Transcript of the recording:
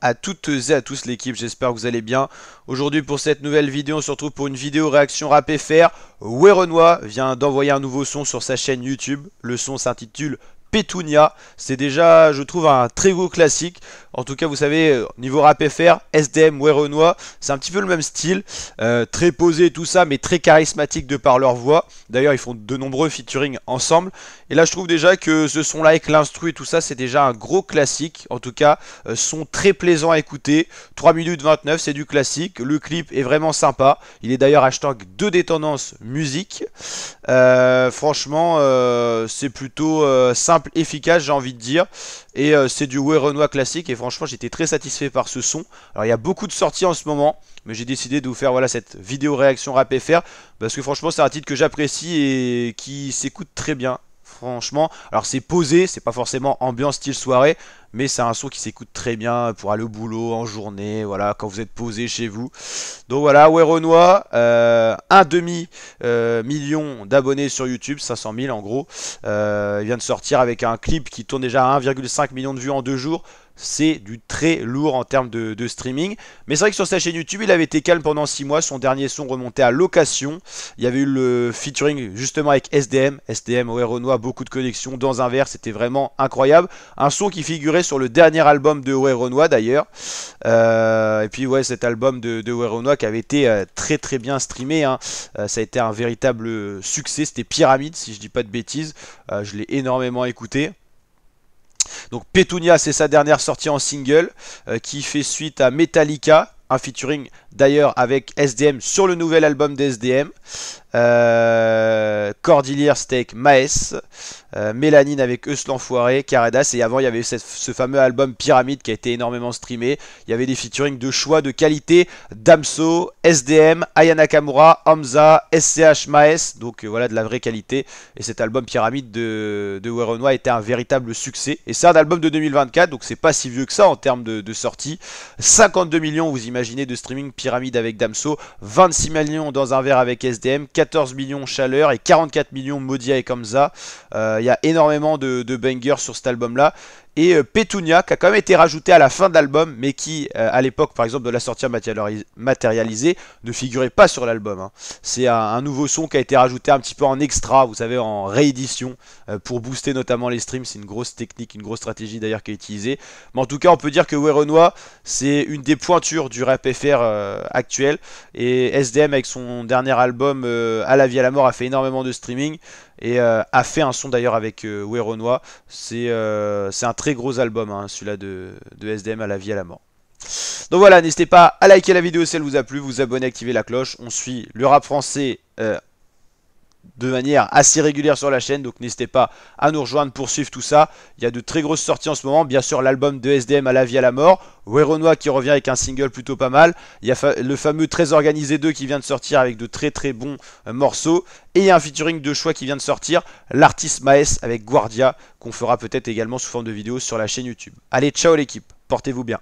à toutes et à tous l'équipe, j'espère que vous allez bien. Aujourd'hui pour cette nouvelle vidéo, on se retrouve pour une vidéo réaction rap FR. Werenoi vient d'envoyer un nouveau son sur sa chaîne YouTube. Le son s'intitule Petunia. C'est déjà, je trouve, un très gros classique. En tout cas, vous savez, niveau rap FR, SDM, Werenoi, c'est un petit peu le même style. Très posé tout ça, mais très charismatique de par leur voix. D'ailleurs, ils font de nombreux featuring ensemble. Et là, je trouve déjà que ce son-là avec l'instru et tout ça, c'est déjà un gros classique. En tout cas, son très plaisant à écouter. 3 minutes 29, c'est du classique. Le clip est vraiment sympa. Il est d'ailleurs hashtag 2 des tendances musique. Franchement, c'est plutôt simple, efficace, j'ai envie de dire. Et c'est du Werenoi classique. Et franchement, j'étais très satisfait par ce son. Alors, il y a beaucoup de sorties en ce moment. Mais j'ai décidé de vous faire voilà, cette vidéo réaction rap FR. Parce que franchement, c'est un titre que j'apprécie et qui s'écoute très bien. Franchement, alors c'est posé, c'est pas forcément ambiance style soirée, mais c'est un son qui s'écoute très bien pour aller au boulot, en journée, voilà, quand vous êtes posé chez vous. Donc voilà, Werenoi, un demi million d'abonnés sur YouTube, 500 000 en gros. Il vient de sortir avec un clip qui tourne déjà à 1,5 million de vues en 2 jours. C'est du très lourd en termes de streaming. Mais c'est vrai que sur sa chaîne YouTube, il avait été calme pendant 6 mois. Son dernier son remontait à Location. Il y avait eu le featuring justement avec SDM. SDM, Werenoi, beaucoup de connexions dans un verre. C'était vraiment incroyable. Un son qui figurait sur le dernier album de Werenoi d'ailleurs. Et puis ouais, cet album de Werenoi qui avait été très très bien streamé. Hein. Ça a été un véritable succès. C'était Pyramide, si je dis pas de bêtises. Je l'ai énormément écouté. Donc Petunia, c'est sa dernière sortie en single qui fait suite à Metallica, un featuring d'ailleurs avec SDM sur le nouvel album d'SDM. Cordillère Steak Maes, Mélanine avec Eus l'Enfoiré, Caredas, et avant il y avait ce fameux album Pyramide qui a été énormément streamé. Il y avait des featuring de choix de qualité, Damso, SDM, Aya Nakamura, Hamza, SCH Maes, donc voilà de la vraie qualité. Et cet album Pyramide de Werenoi était un véritable succès. Et c'est un album de 2024, donc c'est pas si vieux que ça en termes de sortie. 52 millions, vous imaginez, de streaming Pyramide avec Damso, 26 millions dans un verre avec SDM, 14 millions Chaleur et 44 millions Modia et Hamza. Il y a énormément de bangers sur cet album là. Et Petunia qui a quand même été rajouté à la fin de l'album, mais qui à l'époque par exemple de la sortie matérialisée ne figurait pas sur l'album. Hein. C'est un nouveau son qui a été rajouté un petit peu en extra, vous savez, en réédition, pour booster notamment les streams. C'est une grosse technique, une grosse stratégie d'ailleurs qui est utilisée. Mais en tout cas on peut dire que Werenoi c'est une des pointures du rap FR actuel. Et SDM avec son dernier album À la vie à la mort a fait énormément de streaming. Et a fait un son d'ailleurs avec Werenoi. C'est un très gros album, hein, celui-là de SDM À la vie à la mort. Donc voilà, n'hésitez pas à liker la vidéo si elle vous a plu, vous abonner, activer la cloche. On suit le rap français de manière assez régulière sur la chaîne, donc n'hésitez pas à nous rejoindre pour suivre tout ça. Il y a de très grosses sorties en ce moment, bien sûr l'album de SDM À la vie à la mort, Werenoi qui revient avec un single plutôt pas mal, il y a le fameux Très Organisé 2 qui vient de sortir avec de très très bons morceaux, et il y a un featuring de choix qui vient de sortir, l'artiste Maes avec Guardia, qu'on fera peut-être également sous forme de vidéo sur la chaîne YouTube. Allez, ciao l'équipe, portez-vous bien.